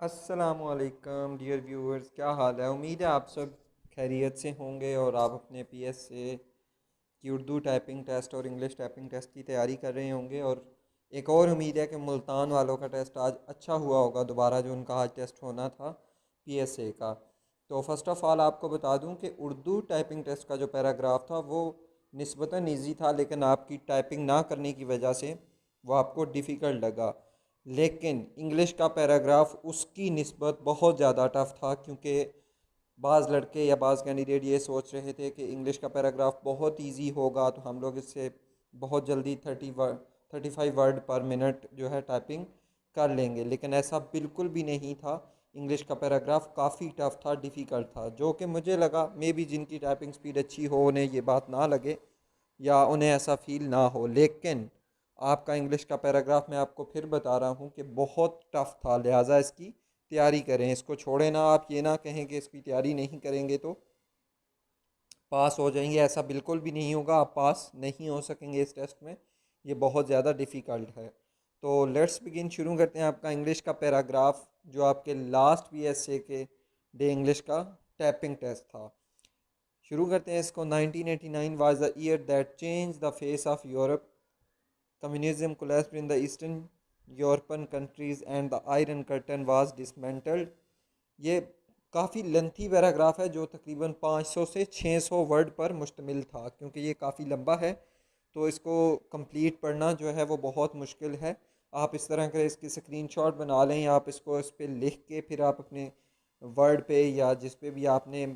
अस्सलामुअलैकुम dear viewers, क्या हाल है। उम्मीद है आप सब खैरियत से होंगे और आप अपने पीएसए की उर्दू टाइपिंग टेस्ट और इंग्लिश टाइपिंग टेस्ट की तैयारी कर रहे होंगे। और एक और उम्मीद है कि मुल्तान वालों का टेस्ट आज अच्छा हुआ होगा, दोबारा जो उनका आज टेस्ट होना था पीएसए का। तो फ़र्स्ट ऑफ़ ऑल आपको बता दूं कि उर्दू टाइपिंग टेस्ट का जो पैराग्राफ था वो निस्बतन ईजी था, लेकिन आपकी टाइपिंग ना करने की वजह से वो आपको डिफ़िकल्ट लगा। लेकिन इंग्लिश का पैराग्राफ उसकी निस्बत बहुत ज़्यादा टफ था, क्योंकि बाज़ लड़के या बाज़ कैंडिडेट ये सोच रहे थे कि इंग्लिश का पैराग्राफ बहुत इजी होगा, तो हम लोग इससे बहुत जल्दी 35 वर्ड पर मिनट जो है टाइपिंग कर लेंगे। लेकिन ऐसा बिल्कुल भी नहीं था। इंग्लिश का पैराग्राफ काफ़ी टफ था, डिफ़िकल्ट था, जो कि मुझे लगा मे बी जिनकी टाइपिंग स्पीड अच्छी हो उन्हें ये बात ना लगे या उन्हें ऐसा फील ना हो। लेकिन आपका इंग्लिश का पैराग्राफ मैं आपको फिर बता रहा हूँ कि बहुत टफ था, लिहाजा इसकी तैयारी करें, इसको छोड़ें ना। आप ये ना कहें कि इसकी तैयारी नहीं करेंगे तो पास हो जाएंगे, ऐसा बिल्कुल भी नहीं होगा। आप पास नहीं हो सकेंगे इस टेस्ट में, ये बहुत ज़्यादा डिफ़िकल्ट है। तो लेट्स बिगिन, शुरू करते हैं। आपका इंग्लिश का पैराग्राफ जो आपके लास्ट पीएसए के डे इंग्लिश का टाइपिंग टेस्ट था, शुरू करते हैं इसको। 1989 was the year that change the face of Europe. Communism collapsed in the Eastern European countries and the Iron Curtain was dismantled। ये काफ़ी लेंथी पैराग्राफ है जो तकरीबन 500 से 600 वर्ड पर मुश्तमिल था। क्योंकि ये काफ़ी लंबा है तो इसको कंप्लीट पढ़ना जो है वो बहुत मुश्किल है। आप इस तरह का इसकी स्क्रीनशॉट बना लें, या आप इसको इस पर लिख के फिर आप अपने वर्ड पे या जिस पे भी आपने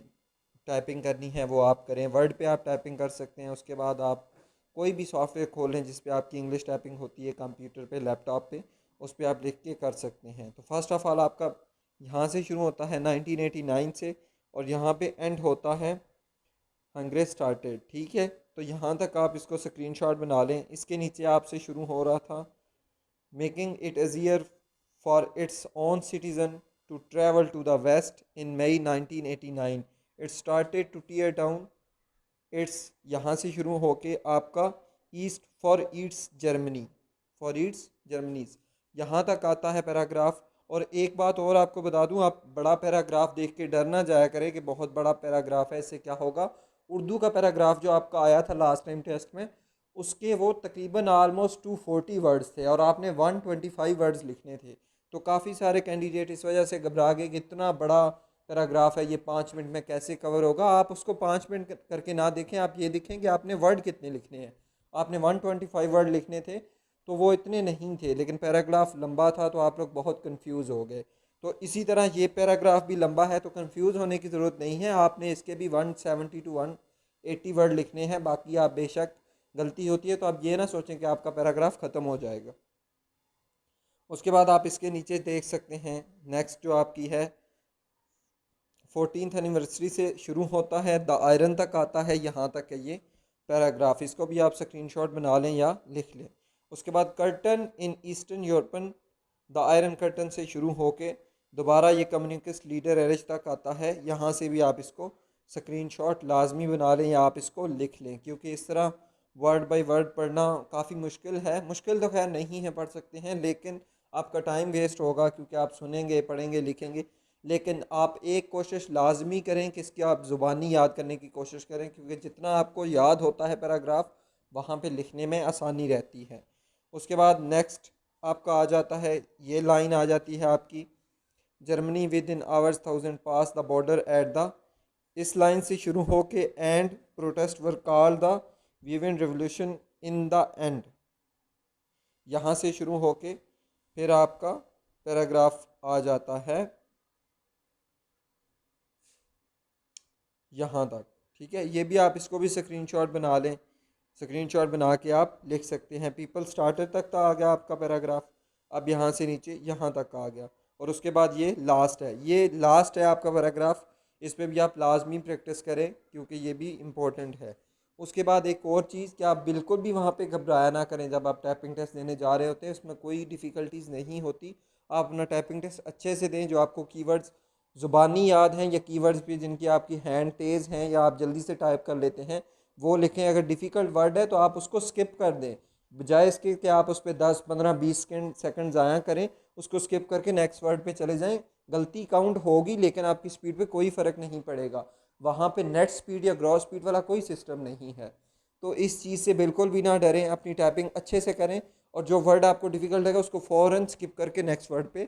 टाइपिंग करनी है वो आप करें। वर्ड पे आप टाइपिंग कर सकते हैं, उसके बाद आप कोई भी सॉफ्टवेयर खोलें जिस पे आपकी इंग्लिश टाइपिंग होती है, कंप्यूटर पे, लैपटॉप पे, उस पर आप लिख के कर सकते हैं। तो फर्स्ट ऑफ़ ऑल आपका यहाँ से शुरू होता है 1989 से, और यहाँ पे एंड होता है हंगरी स्टार्टेड। ठीक है, तो यहाँ तक आप इसको स्क्रीनशॉट बना लें। इसके नीचे आपसे शुरू हो रहा था making it easier for its own citizen to travel to the west in May 1989 it started to tear down it's, यहाँ से शुरू होके आपका ईस्ट फॉर ईट्स जर्मनीज, यहाँ तक आता है पैराग्राफ। और एक बात और आपको बता दूँ, आप बड़ा पैराग्राफ देख के डर ना जाया करें कि बहुत बड़ा पैराग्राफ है, इससे क्या होगा। उर्दू का पैराग्राफ जो आपका आया था लास्ट टाइम टेस्ट में, उसके वो तकरीबन आलमोस्ट 240 वर्ड्स थे और आपने 125 वर्ड्स लिखने थे। तो काफ़ी सारे कैंडिडेट इस वजह से घबरा गए कि इतना बड़ा पैराग्राफ है, ये 5 मिनट में कैसे कवर होगा। आप उसको 5 मिनट करके ना देखें, आप ये देखें कि आपने वर्ड कितने लिखने हैं। आपने 125 वर्ड लिखने थे तो वो इतने नहीं थे, लेकिन पैराग्राफ लंबा था तो आप लोग बहुत कंफ्यूज हो गए। तो इसी तरह ये पैराग्राफ भी लंबा है, तो कंफ्यूज होने की ज़रूरत नहीं है। आपने इसके भी 170 टू 180 वर्ड लिखने हैं। बाकी आप बेशक गलती होती है तो आप ये ना सोचें कि आपका पैराग्राफ ख़त्म हो जाएगा। उसके बाद आप इसके नीचे देख सकते हैं नेक्स्ट जो आपकी है 14th एनिवर्सरी से शुरू होता है, द आयरन तक आता है, यहाँ तक है ये पैराग्राफ। इसको भी आप स्क्रीनशॉट बना लें या लिख लें। उसके बाद curtain in Eastern European, the iron curtain से शुरू होके दोबारा ये कम्युनिस्ट लीडर एरेज तक आता है। यहाँ से भी आप इसको स्क्रीनशॉट लाजमी बना लें या आप इसको लिख लें, क्योंकि इस तरह वर्ड बाय वर्ड पढ़ना काफ़ी मुश्किल है। मुश्किल तो खैर नहीं है, पढ़ सकते हैं, लेकिन आपका टाइम वेस्ट होगा क्योंकि आप सुनेंगे, पढ़ेंगे, लिखेंगे। लेकिन आप एक कोशिश लाजमी करें कि इसकी आप ज़ुबानी याद करने की कोशिश करें, क्योंकि जितना आपको याद होता है पैराग्राफ, वहाँ पे लिखने में आसानी रहती है। उसके बाद नेक्स्ट आपका आ जाता है, ये लाइन आ जाती है आपकी, Germany within hours 1000 pass the border at the. इस लाइन से शुरू हो के and protest were called the velvet revolution in the end, यहाँ से शुरू हो के फिर आपका पैराग्राफ आ जाता है यहाँ तक। ठीक है, ये भी आप इसको भी स्क्रीनशॉट बना लें। स्क्रीनशॉट बना के आप लिख सकते हैं। पीपल स्टार्टर तक तो आ गया आपका पैराग्राफ। अब यहाँ से नीचे यहाँ तक आ गया, और उसके बाद ये लास्ट है, ये लास्ट है आपका पैराग्राफ। इस पर भी आप लाजमी प्रैक्टिस करें क्योंकि ये भी इम्पोर्टेंट है। उसके बाद एक और चीज़ कि आप बिल्कुल भी वहाँ पे घबराया ना करें। जब आप टाइपिंग टेस्ट देने जा रहे होते हैं उसमें कोई डिफ़िकल्टीज नहीं होती। आप अपना टाइपिंग टेस्ट अच्छे से दें। जो आपको कीवर्ड्स ज़ुबानी याद हैं या कीवर्ड्स भी जिनकी आपकी हैंड तेज़ हैं या आप जल्दी से टाइप कर लेते हैं, वो लिखें। अगर डिफ़िकल्ट वर्ड है तो आप उसको स्किप कर दें, बजाय इसके कि आप उस पर 10 15 20 सेकंड ज़ाया करें। उसको स्किप करके नेक्स्ट वर्ड पे चले जाएं। गलती काउंट होगी लेकिन आपकी स्पीड पे कोई फ़र्क नहीं पड़ेगा। वहाँ पे नेट स्पीड या ग्रॉस स्पीड वाला कोई सिस्टम नहीं है। तो इस चीज़ से बिल्कुल भी ना डरें, अपनी टाइपिंग अच्छे से करें और जो वर्ड आपको डिफ़िकल्ट लगे उसको फ़ौरन स्किप करके नेक्स्ट वर्ड पे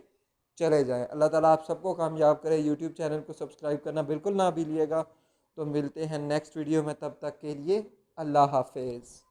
चले जाएं। अल्लाह ताला आप सबको कामयाब करे। यूट्यूब चैनल को सब्सक्राइब करना बिल्कुल ना भूलिएगा। तो मिलते हैं नेक्स्ट वीडियो में, तब तक के लिए अल्लाह हाफिज़।